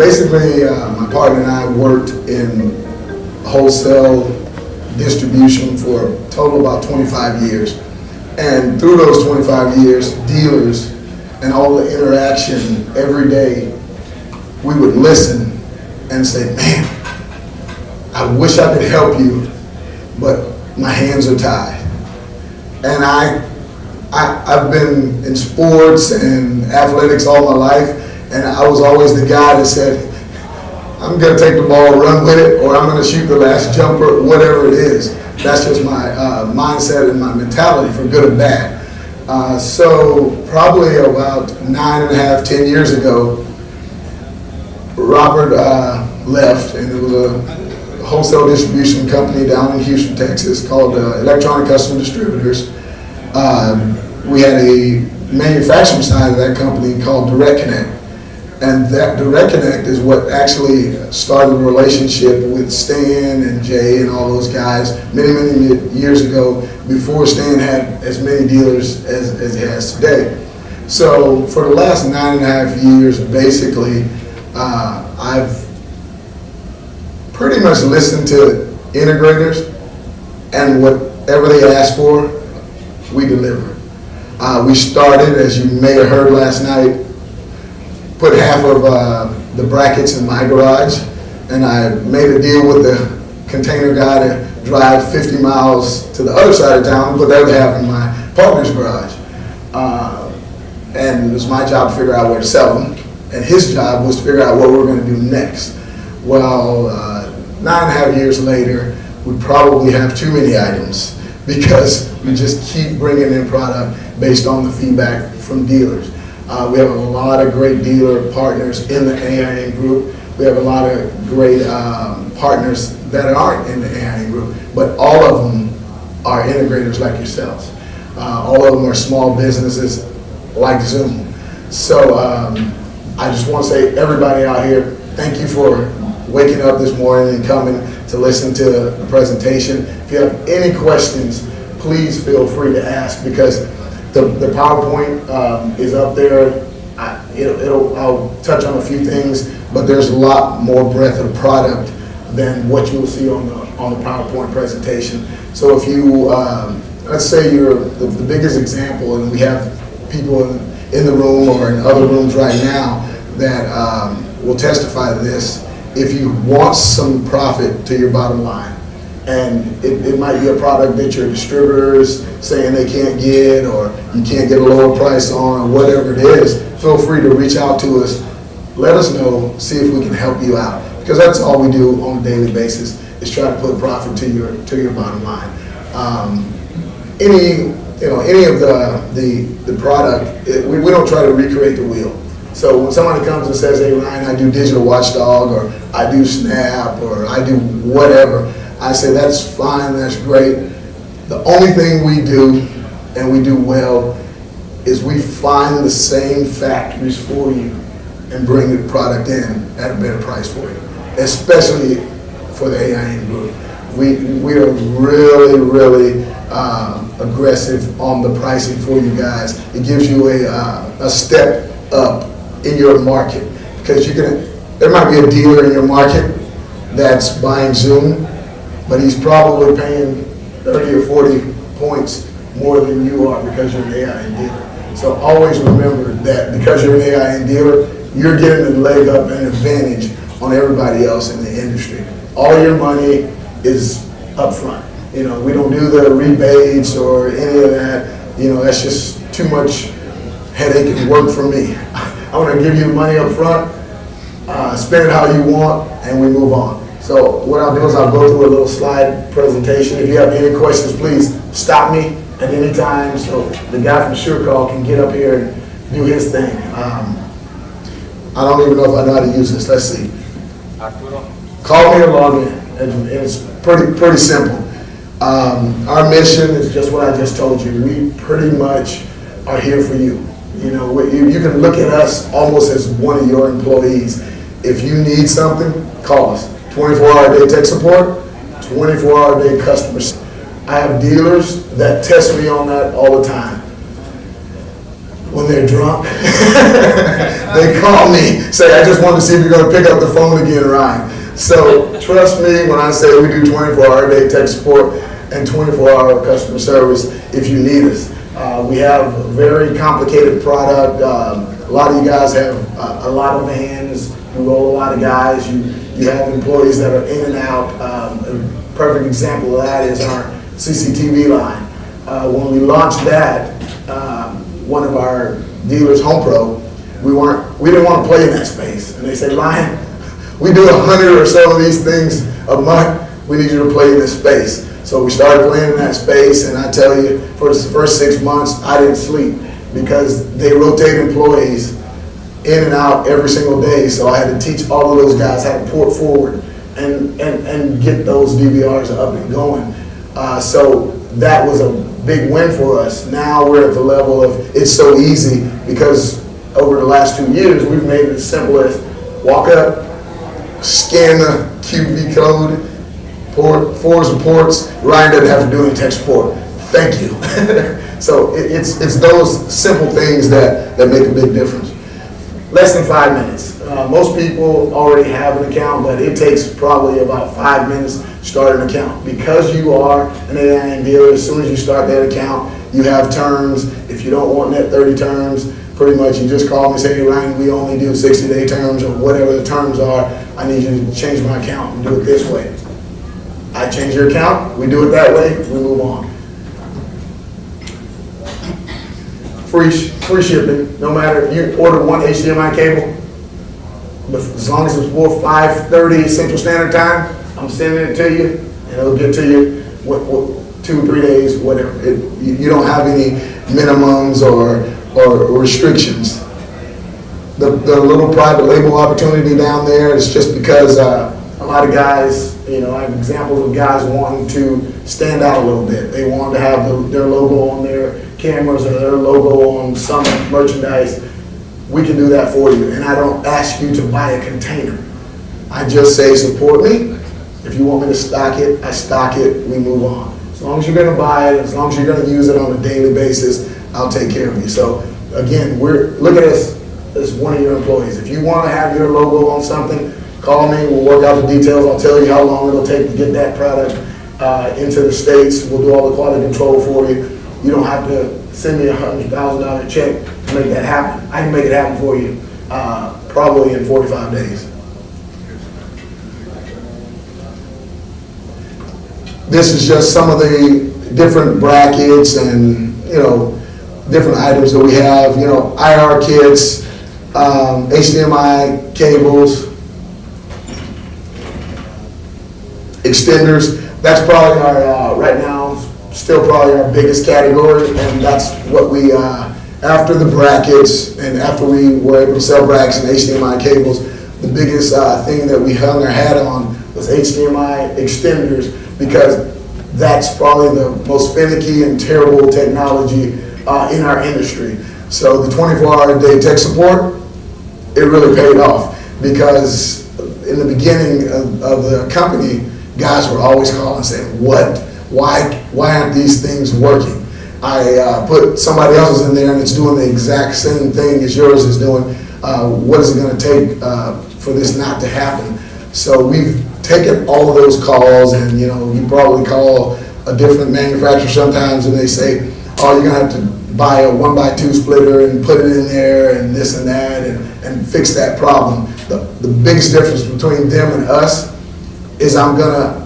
Basically, my partner and I worked in wholesale distribution for a total of about 25 years. And through those 25 years, dealers and all the interaction every day, we would listen and say, man, I wish I could help you, but my hands are tied. And I've been in sports and athletics all my life, and I was always the guy that said, I'm going to take the ball, run with it, or I'm going to shoot the last jumper, whatever it is. That's just my mindset and my mentality, for good or bad. So probably about 9.5, 10 years ago, Robert left, and it was a wholesale distribution company down in Houston, Texas, called Electronic Custom Distributors. We had a manufacturing side of that company called Direct Connect. And that Direct Connect is what actually started the relationship with Stan and Jay and all those guys many, many years ago, before Stan had as many dealers as he has today. So for the last 9.5 years, basically, I've pretty much listened to integrators, and whatever they ask for, we deliver. We started, as you may have heard last night, put half of the brackets in my garage, and I made a deal with the container guy to drive 50 miles to the other side of town and put the other half in my partner's garage. And it was my job to figure out where to sell them, and his job was to figure out what we were going to do next. Well, 9.5 years later, we probably have too many items because we just keep bringing in product based on the feedback from dealers. We have a lot of great dealer partners in the AIN group. We have a lot of great partners that aren't in the AIN group, but all of them are integrators like yourselves. All of them are small businesses like Zuum. So I just want to say, everybody out here, thank you for waking up this morning and coming to listen to the presentation. If you have any questions, please feel free to ask, because the PowerPoint is up there. I'll touch on a few things, but there's a lot more breadth of product than what you'll see on the PowerPoint presentation. So if you, let's say you're the biggest example, and we have people in the room or in other rooms right now that will testify to this. If you want some profit to your bottom line, and it might be a product that your distributors saying they can't get, or you can't get a lower price on, or whatever it is, feel free to reach out to us. Let us know, see if we can help you out, because that's all we do on a daily basis, is try to put profit to your bottom line. Any of the product, we don't try to recreate the wheel. So when somebody comes and says, hey Ryan, I do Digital Watchdog, or I do Snap, or I do whatever, I say that's fine, that's great. The only thing we do, and we do well, is we find the same factories for you and bring the product in at a better price for you, especially for the AIN group. We are really, really aggressive on the pricing for you guys. It gives you a step up in your market, because there might be a dealer in your market that's buying Zuum, but he's probably paying 30 or 40 points more than you are because you're an AIN dealer. So always remember that because you're an AIN dealer, you're getting a leg up and an advantage on everybody else in the industry. All your money is up front. We don't do the rebates or any of that. That's just too much headache and work for me. I want to give you money up front, spend it how you want, and we move on. So what I'll do is I'll go through a little slide presentation. If you have any questions, please stop me at any time, so the guy from SureCall can get up here and do his thing. I don't even know if I know how to use this. Let's see. Call me or log in. And it's pretty simple. Our mission is just what I just told you. We pretty much are here for you. You can look at us almost as one of your employees. If you need something, call us. 24-hour day tech support, 24-hour day customers. I have dealers that test me on that all the time. when they're drunk, they call me, say, I just wanted to see if you're going to pick up the phone again, Ryan. So trust me when I say we do 24-hour day tech support and 24-hour customer service if you need us. We have a very complicated product. A lot of you guys have a lot of vans. We roll a lot of guys. You have employees that are in and out. A perfect example of that is our CCTV line. When we launched that, one of our dealers, HomePro, we didn't want to play in that space. And they said, Ryan, we do 100 or so of these things a month. We need you to play in this space. So we started playing in that space, and I tell you, for the first 6 months, I didn't sleep because they rotate employees in and out every single day. So I had to teach all of those guys how to port forward and get those DVRs up and going. So that was a big win for us. Now we're at the level of it's so easy because over the last 2 years, we've made it as simple as walk up, scan the QB code, forwards and ports. Ryan doesn't have to do any tech support. Thank you. So it's those simple things that make a big difference. Less than 5 minutes. Most people already have an account, but it takes probably about 5 minutes to start an account. Because you are an AIN dealer, as soon as you start that account, you have terms. If you don't want net 30 terms, pretty much you just call me and say, hey Ryan, we only do 60-day terms or whatever the terms are. I need you to change my account and do it this way. I change your account, we do it that way, we move on. Free shipping, no matter, you order one HDMI cable, as long as it's before 5:30 Central Standard Time, I'm sending it to you, and it'll get to you 2 or 3 days, whatever. You don't have any minimums or restrictions. The little private label opportunity down there is just because a lot of guys, I have examples of guys wanting to stand out a little bit. They want to have their logo on their cameras or their logo on some merchandise. We can do that for you. And I don't ask you to buy a container. I just say support me. If you want me to stock it, I stock it, we move on. As long as you're going to buy it, as long as you're going to use it on a daily basis, I'll take care of you. So again, look at us as one of your employees. If you want to have your logo on something, call me, we'll work out the details. I'll tell you how long it'll take to get that product into the States. We'll do all the quality control for you. You don't have to send me a $100,000 check to make that happen. I can make it happen for you probably in 45 days. This is just some of the different brackets and, different items that we have, IR kits, HDMI cables, extenders. That's probably our, right now, still probably our biggest category, and that's what we, after the brackets and after we were able to sell brackets and HDMI cables, the biggest thing that we hung our hat on was HDMI extenders, because that's probably the most finicky and terrible technology in our industry. So the 24-hour day tech support, it really paid off, because in the beginning of the company, guys were always calling saying, why aren't these things working? I put somebody else's in there and it's doing the exact same thing as yours is doing. What is it going to take for this not to happen? So we've taken all of those calls, and you probably call a different manufacturer sometimes and they say, oh, you're going to have to buy a 1x2 splitter and put it in there and this and that and fix that problem. The biggest difference between them and us is I'm going to,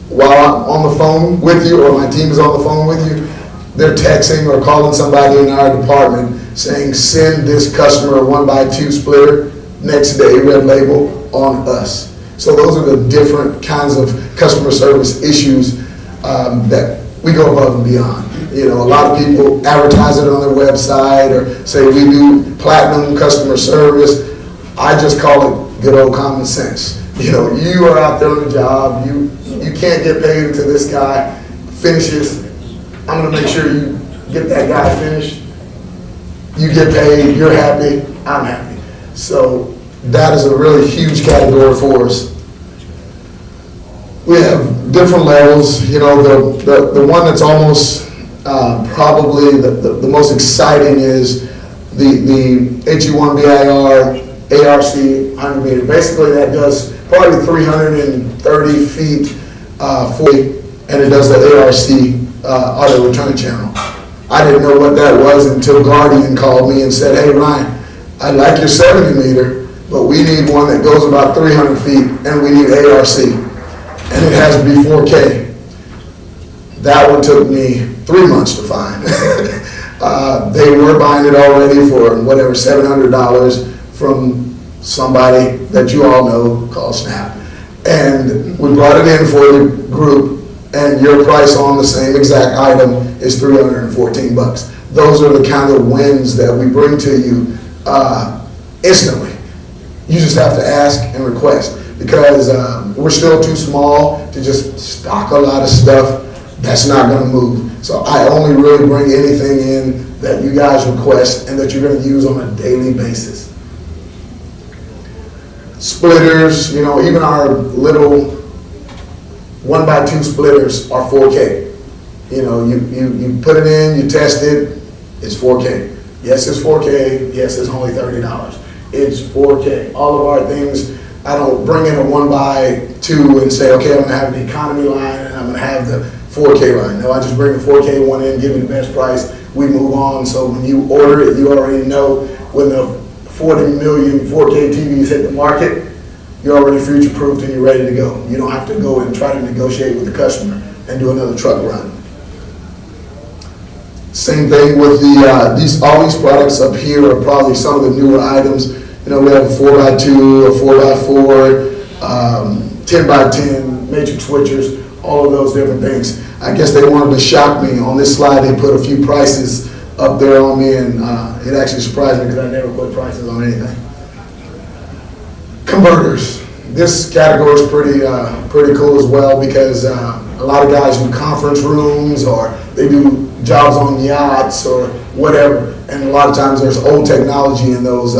while I'm on the phone with you or my team is on the phone with you, they're texting or calling somebody in our department saying, send this customer a 1x2 splitter, next day red label on us. So those are the different kinds of customer service issues that we go above and beyond. A lot of people advertise it on their website or say we do platinum customer service. I just call it good old common sense. You are out there on the job, you can't get paid until this guy finishes. I'm gonna make sure you get that guy finished. You get paid, you're happy, I'm happy. So that is a really huge category for us. We have different levels. The one that's almost probably the most exciting is the HE1BIR ARC 100 meter. Basically, that does probably 330 feet fully, and it does the ARC auto return channel. I didn't know what that was until Guardian called me and said, "Hey Ryan, I like your 70 meter, but we need one that goes about 300 feet, and we need ARC, and it has to be 4K." That one took me 3 months to find. They were buying it already for whatever, $700 from somebody that you all know called Snap. And we brought it in for the group, and your price on the same exact item is $314. Those are the kind of wins that we bring to you instantly. You just have to ask and request, because we're still too small to just stock a lot of stuff that's not going to move. So I only really bring anything in that you guys request and that you're going to use on a daily basis. Splitters, you know, even our little 1x2 splitters are 4K. You know, you put it in, you test it, it's 4K. Yes, it's 4K. Yes, it's only $30. It's 4K. All of our things, I don't bring in a 1x2 and say, okay, I'm going to have an economy line and I'm going to have the 4K line. No, I just bring the 4K one in, give me the best price, we move on. So when you order it, you already know when the 40 million 4K TVs hit the market, you're already future-proofed and you're ready to go. You don't have to go and try to negotiate with the customer and do another truck run. Same thing with all these products up here are probably some of the newer items. You know, we have a 4x2, a 4x4, 10x10, matrix switchers, all of those different things. I guess they wanted to shock me. On this slide, they put a few prices up there on me, and it actually surprised me because I never put prices on anything. Converters. This category is pretty cool as well, because a lot of guys do conference rooms or they do jobs on yachts or whatever, and a lot of times there's old technology in those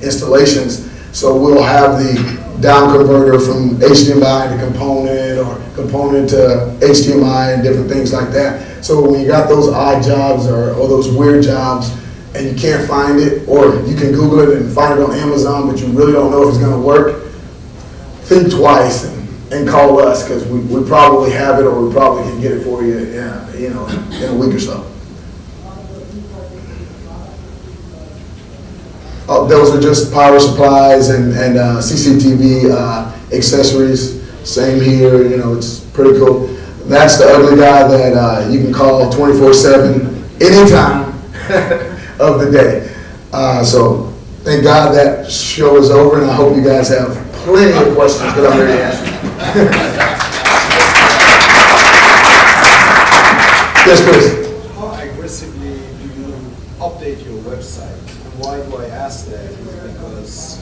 installations. So we'll have the down converter from HDMI to component, or component to HDMI, and different things like that. So when you got those odd jobs or those weird jobs and you can't find it, or you can Google it and find it on Amazon, but you really don't know if it's going to work, think twice and call us, because we probably have it, or we probably can get it for you, in a week or so. Those are just power supplies and CCTV accessories. Same here, you know, it's pretty cool. That's the ugly guy that you can call 24/7 anytime of the day. So thank God that show is over, and I hope you guys have plenty of questions that I'm ready to answer. Yes, Chris. How aggressively do you update your website? And why do I ask that? Is because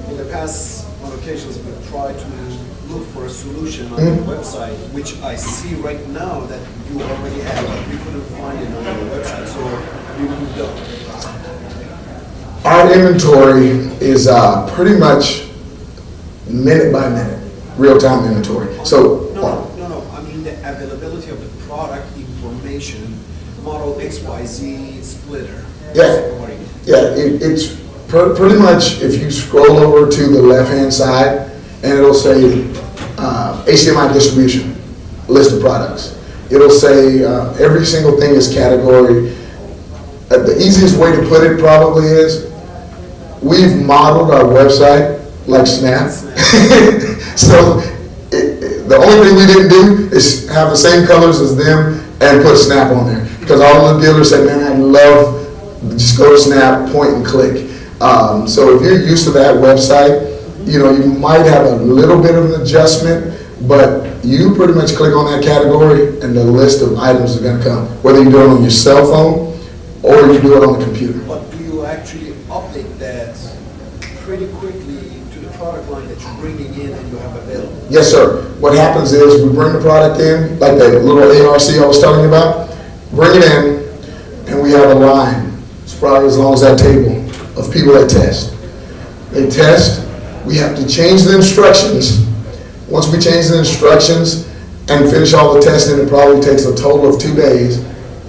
in the past, on occasions, we've tried to look for a solution on your website, which I see right now that you already have, but we couldn't find it on your website, so we moved up. Our inventory is pretty much minute by minute, real-time inventory. So no. I mean the availability of the product information, model XYZ splitter. It's pretty much, if you scroll over to the left-hand side, and it'll say HDMI distribution, list of products. It'll say every single thing is category. The easiest way to put it probably is, we've modeled our website like Snap. So the only thing we didn't do is have the same colors as them and put Snap on there. Because all the dealers said, man, I love, just go to Snap, point and click. So if you're used to that website, you know, you might have a little bit of an adjustment, but you pretty much click on that category and the list of items is going to come. Whether you do it on your cell phone or you do it on the computer. But do you actually update that pretty quickly to the product line that you're bringing in and you have available? Yes, sir. What happens is we bring the product in, like that little ARC I was telling you about, bring it in, and we have a line. It's probably as long as that table of people that test. They test. We have to change the instructions. Once we change the instructions and finish all the testing, it probably takes a total of 2 days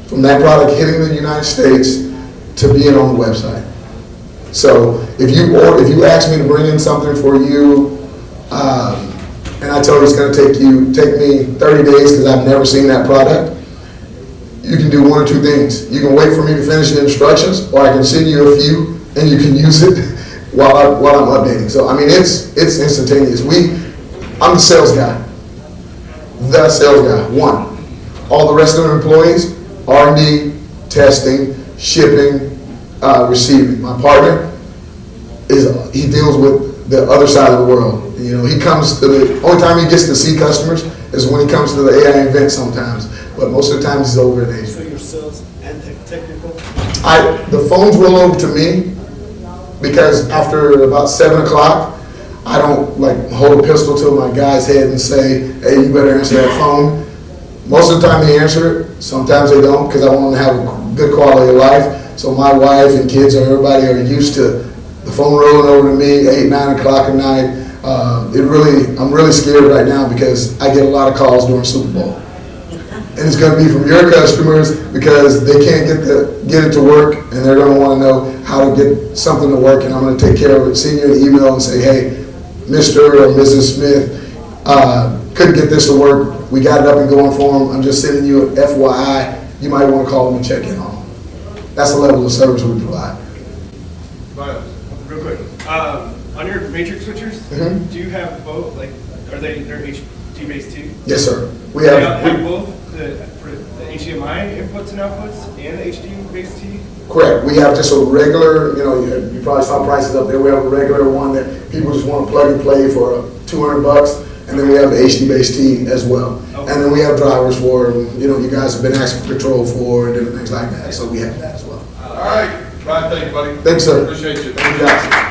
from that product hitting the United States to being on the website. So if you ask me to bring in something for you, and I tell you it's going to take me 30 days because I've never seen that product, you can do one or two things. You can wait for me to finish the instructions, or I can send you a few and you can use it while I'm updating. So I mean, it's instantaneous. I'm the sales guy. The sales guy. One. All the rest of the employees, R&D, testing, shipping, receiving. My partner he deals with the other side of the world. You know, he comes to the only time he gets to see customers is when he comes to the AI event sometimes. But most of the time he's over in Asia. So your sales and technical? The phones roll over to me because after about 7 o'clock, I don't like hold a pistol to my guy's head and say, hey, you better answer that phone. Most of the time they answer it. Sometimes they don't because I want them to have a good quality of life. So my wife and kids and everybody are used to the phone rolling over to me 8, 9 o'clock at night. I'm really scared right now because I get a lot of calls during Super Bowl. And it's going to be from your customers because they can't get it to work, and they're going to want to know how to get something to work, and I'm going to take care of it, send you an email and say, hey, Mr. or Mrs. Smith, couldn't get this to work. We got it up and going for them. I'm just sending you an FYI. You might want to call them and check in on them. That's the level of service we provide. Real quick, on your matrix switchers, do you have both? Like, they're HD based too? Yes, sir. We Do have you have both for the HDMI inputs and outputs and the HD based T? Correct. We have just a regular, you probably saw prices up there. We have a regular one that people just want to plug and play for $200, and then we have the HD-based T as well. Okay. And then we have drivers for, you guys have been asking for control for and different things like that. So we have that as well. All right. Ryan, thank you, buddy. Thanks, sir. Appreciate you. Thank you, guys.